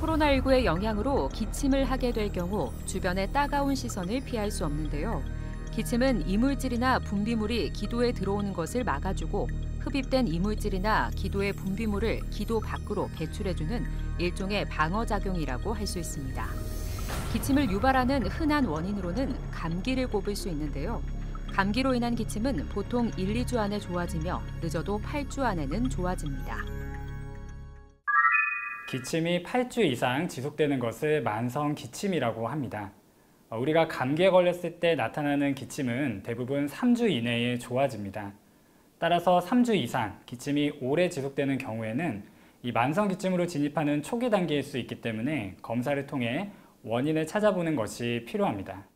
코로나19의 영향으로 기침을 하게 될 경우 주변의 따가운 시선을 피할 수 없는데요. 기침은 이물질이나 분비물이 기도에 들어오는 것을 막아주고 흡입된 이물질이나 기도의 분비물을 기도 밖으로 배출해주는 일종의 방어작용이라고 할 수 있습니다. 기침을 유발하는 흔한 원인으로는 감기를 꼽을 수 있는데요. 감기로 인한 기침은 보통 1, 2주 안에 좋아지며 늦어도 8주 안에는 좋아집니다. 기침이 8주 이상 지속되는 것을 만성 기침이라고 합니다. 우리가 감기에 걸렸을 때 나타나는 기침은 대부분 3주 이내에 좋아집니다. 따라서 3주 이상 기침이 오래 지속되는 경우에는 이 만성 기침으로 진입하는 초기 단계일 수 있기 때문에 검사를 통해 원인을 찾아보는 것이 필요합니다.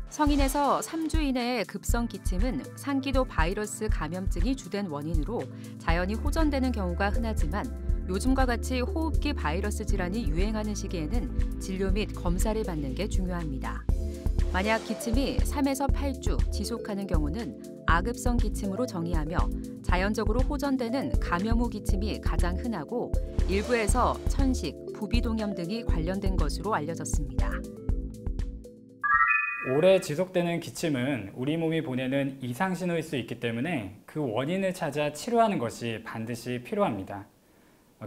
성인에서 3주 이내의 급성 기침은 상기도 바이러스 감염증이 주된 원인으로 자연히 호전되는 경우가 흔하지만 요즘과 같이 호흡기 바이러스 질환이 유행하는 시기에는 진료 및 검사를 받는 게 중요합니다. 만약 기침이 3에서 8주 지속하는 경우는 아급성 기침으로 정의하며 자연적으로 호전되는 감염 후 기침이 가장 흔하고 일부에서 천식, 부비동염 등이 관련된 것으로 알려졌습니다. 오래 지속되는 기침은 우리 몸이 보내는 이상신호일 수 있기 때문에 그 원인을 찾아 치료하는 것이 반드시 필요합니다.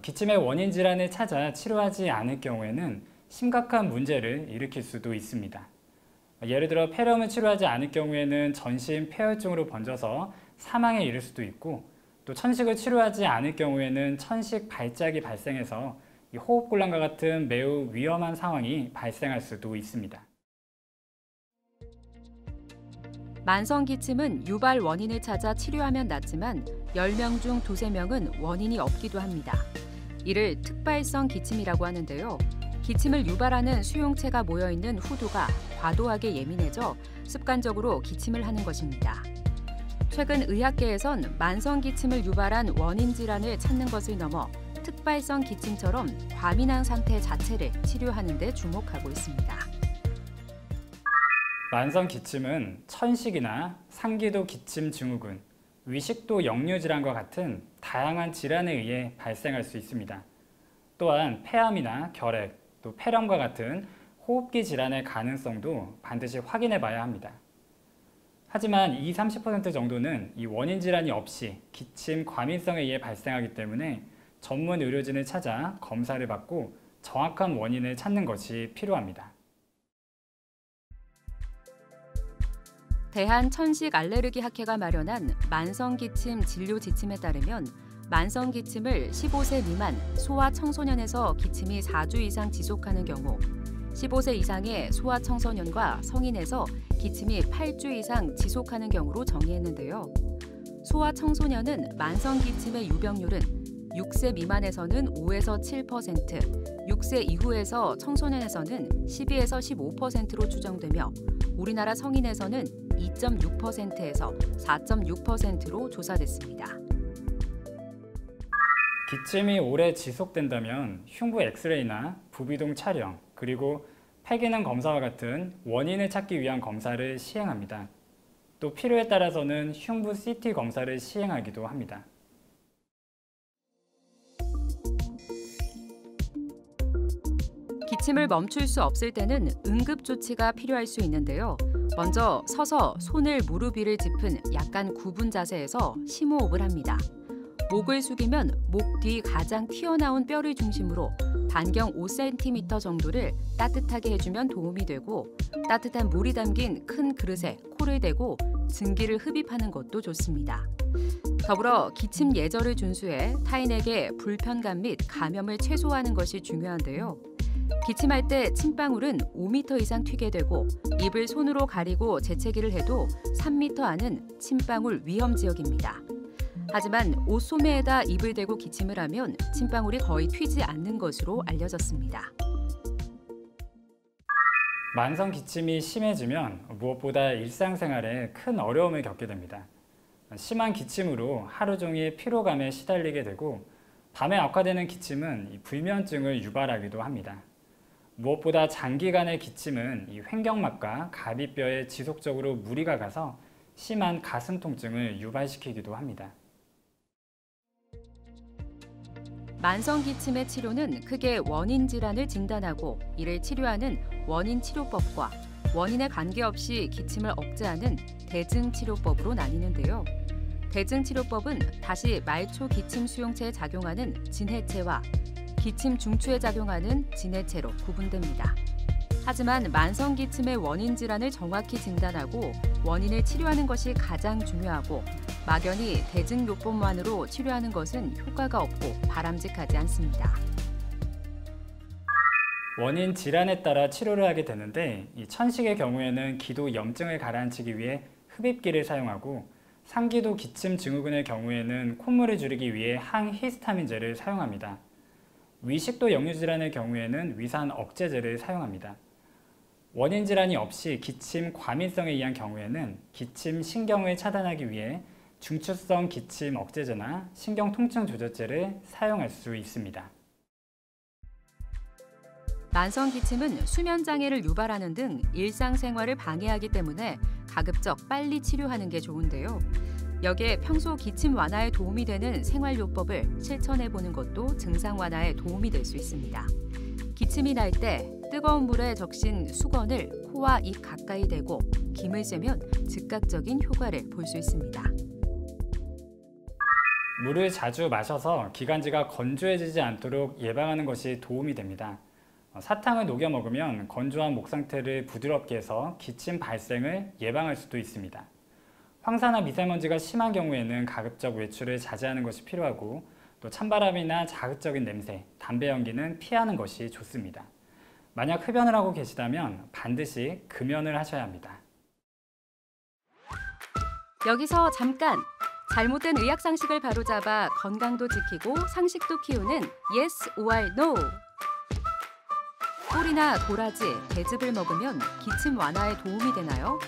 기침의 원인 질환을 찾아 치료하지 않을 경우에는 심각한 문제를 일으킬 수도 있습니다. 예를 들어 폐렴을 치료하지 않을 경우에는 전신 폐혈증으로 번져서 사망에 이를 수도 있고 또 천식을 치료하지 않을 경우에는 천식 발작이 발생해서 호흡곤란과 같은 매우 위험한 상황이 발생할 수도 있습니다. 만성 기침은 유발 원인을 찾아 치료하면 낫지만 10명 중 2~3명은 원인이 없기도 합니다. 이를 특발성 기침이라고 하는데요. 기침을 유발하는 수용체가 모여있는 후두가 과도하게 예민해져 습관적으로 기침을 하는 것입니다. 최근 의학계에선 만성 기침을 유발한 원인 질환을 찾는 것을 넘어 특발성 기침처럼 과민한 상태 자체를 치료하는 데 주목하고 있습니다. 만성 기침은 천식이나 상기도 기침 증후군, 위식도 역류 질환과 같은 다양한 질환에 의해 발생할 수 있습니다. 또한 폐암이나 결핵, 또 폐렴과 같은 호흡기 질환의 가능성도 반드시 확인해 봐야 합니다. 하지만 20~30% 정도는 이 원인 질환이 없이 기침 과민성에 의해 발생하기 때문에 전문 의료진을 찾아 검사를 받고 정확한 원인을 찾는 것이 필요합니다. 대한천식알레르기학회가 마련한 만성기침 진료 지침에 따르면 만성기침을 15세 미만 소아청소년에서 기침이 4주 이상 지속하는 경우 15세 이상의 소아청소년과 성인에서 기침이 8주 이상 지속하는 경우로 정의했는데요. 소아청소년은 만성기침의 유병률은 6세 미만에서는 5에서 7%, 6세 이후에서 청소년에서는 12에서 15%로 추정되며 우리나라 성인에서는 2.6%에서 4.6%로 조사됐습니다. 기침이 오래 지속된다면 흉부 엑스레이나 부비동 촬영, 그리고 폐기능 검사와 같은 원인을 찾기 위한 검사를 시행합니다. 또 필요에 따라서는 흉부 CT 검사를 시행하기도 합니다. 기침을 멈출 수 없을 때는 응급조치가 필요할 수 있는데요. 먼저 서서 손을 무릎 위를 짚은 약간 구분 자세에서 심호흡을 합니다. 목을 숙이면 목 뒤 가장 튀어나온 뼈를 중심으로 반경 5cm 정도를 따뜻하게 해주면 도움이 되고 따뜻한 물이 담긴 큰 그릇에 코를 대고 증기를 흡입하는 것도 좋습니다. 더불어 기침 예절을 준수해 타인에게 불편감 및 감염을 최소화하는 것이 중요한데요. 기침할 때 침방울은 5m 이상 튀게 되고 입을 손으로 가리고 재채기를 해도 3m 안은 침방울 위험 지역입니다. 하지만 옷 소매에다 입을 대고 기침을 하면 침방울이 거의 튀지 않는 것으로 알려졌습니다. 만성 기침이 심해지면 무엇보다 일상생활에 큰 어려움을 겪게 됩니다. 심한 기침으로 하루 종일 피로감에 시달리게 되고 밤에 악화되는 기침은 불면증을 유발하기도 합니다. 무엇보다 장기간의 기침은 이 횡격막과 갈비뼈에 지속적으로 무리가 가서 심한 가슴 통증을 유발시키기도 합니다. 만성 기침의 치료는 크게 원인 질환을 진단하고 이를 치료하는 원인 치료법과 원인에 관계없이 기침을 억제하는 대증 치료법으로 나뉘는데요. 대증 치료법은 다시 말초 기침 수용체에 작용하는 진해체와 기침 중추에 작용하는 진해체로 구분됩니다. 하지만 만성 기침의 원인 질환을 정확히 진단하고 원인을 치료하는 것이 가장 중요하고 막연히 대증요법만으로 치료하는 것은 효과가 없고 바람직하지 않습니다. 원인 질환에 따라 치료를 하게 되는데 이 천식의 경우에는 기도 염증을 가라앉히기 위해 흡입기를 사용하고 상기도 기침 증후군의 경우에는 콧물을 줄이기 위해 항히스타민제를 사용합니다. 위식도 역류질환의 경우에는 위산 억제제를 사용합니다. 원인 질환이 없이 기침 과민성에 의한 경우에는 기침 신경을 차단하기 위해 중추성 기침 억제제나 신경통증 조절제를 사용할 수 있습니다. 만성 기침은 수면 장애를 유발하는 등 일상생활을 방해하기 때문에 가급적 빨리 치료하는 게 좋은데요. 여기에 평소 기침 완화에 도움이 되는 생활요법을 실천해보는 것도 증상 완화에 도움이 될 수 있습니다. 기침이 날 때 뜨거운 물에 적신 수건을 코와 입 가까이 대고 김을 쐬면 즉각적인 효과를 볼 수 있습니다. 물을 자주 마셔서 기관지가 건조해지지 않도록 예방하는 것이 도움이 됩니다. 사탕을 녹여 먹으면 건조한 목 상태를 부드럽게 해서 기침 발생을 예방할 수도 있습니다. 황사나 미세먼지가 심한 경우에는 가급적 외출을 자제하는 것이 필요하고 또 찬바람이나 자극적인 냄새, 담배 연기는 피하는 것이 좋습니다. 만약 흡연을 하고 계시다면 반드시 금연을 하셔야 합니다. 여기서 잠깐! 잘못된 의학 상식을 바로잡아 건강도 지키고 상식도 키우는 Yes or No! 꿀이나 도라지, 배즙을 먹으면 기침 완화에 도움이 되나요?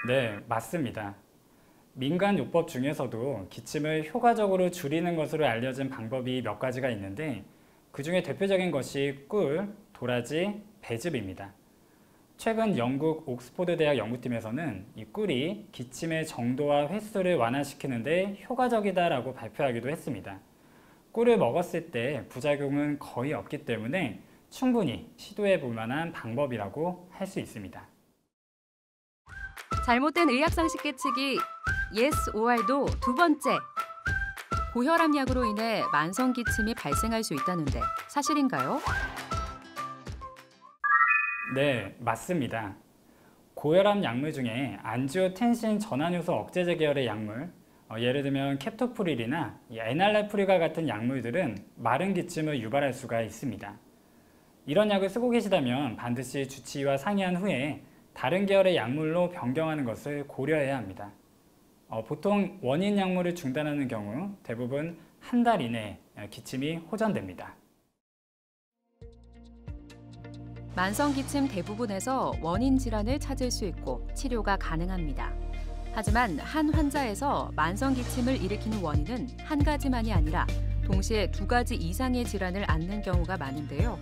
네, 맞습니다. 민간요법 중에서도 기침을 효과적으로 줄이는 것으로 알려진 방법이 몇 가지가 있는데 그중에 대표적인 것이 꿀, 도라지, 배즙입니다. 최근 영국 옥스포드 대학 연구팀에서는 이 꿀이 기침의 정도와 횟수를 완화시키는 데 효과적이다라고 발표하기도 했습니다. 꿀을 먹었을 때 부작용은 거의 없기 때문에 충분히 시도해 볼 만한 방법이라고 할 수 있습니다. 잘못된 의학 상식 깨치기 Yes or No 두 번째. 고혈압 약으로 인해 만성 기침이 발생할 수 있다는데 사실인가요? 네, 맞습니다. 고혈압 약물 중에 안지오텐신 전환효소 억제제 계열의 약물, 예를 들면 캡토프릴이나 에날라프릴과 같은 약물들은 마른 기침을 유발할 수가 있습니다. 이런 약을 쓰고 계시다면 반드시 주치의와 상의한 후에 다른 계열의 약물로 변경하는 것을 고려해야 합니다. 보통 원인 약물을 중단하는 경우 대부분 한 달 이내에 기침이 호전됩니다. 만성 기침 대부분에서 원인 질환을 찾을 수 있고 치료가 가능합니다. 하지만 한 환자에서 만성 기침을 일으키는 원인은 한 가지만이 아니라 동시에 두 가지 이상의 질환을 앓는 경우가 많은데요.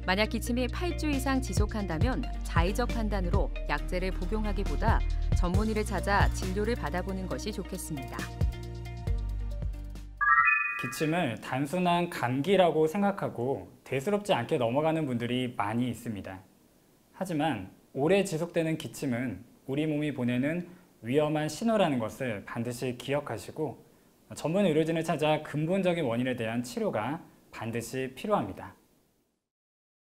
만약 기침이 8주 이상 지속한다면 자의적 판단으로 약제를 복용하기보다 전문의를 찾아 진료를 받아보는 것이 좋겠습니다. 기침을 단순한 감기라고 생각하고 대수롭지 않게 넘어가는 분들이 많이 있습니다. 하지만 오래 지속되는 기침은 우리 몸이 보내는 위험한 신호라는 것을 반드시 기억하시고 전문 의료진을 찾아 근본적인 원인에 대한 치료가 반드시 필요합니다.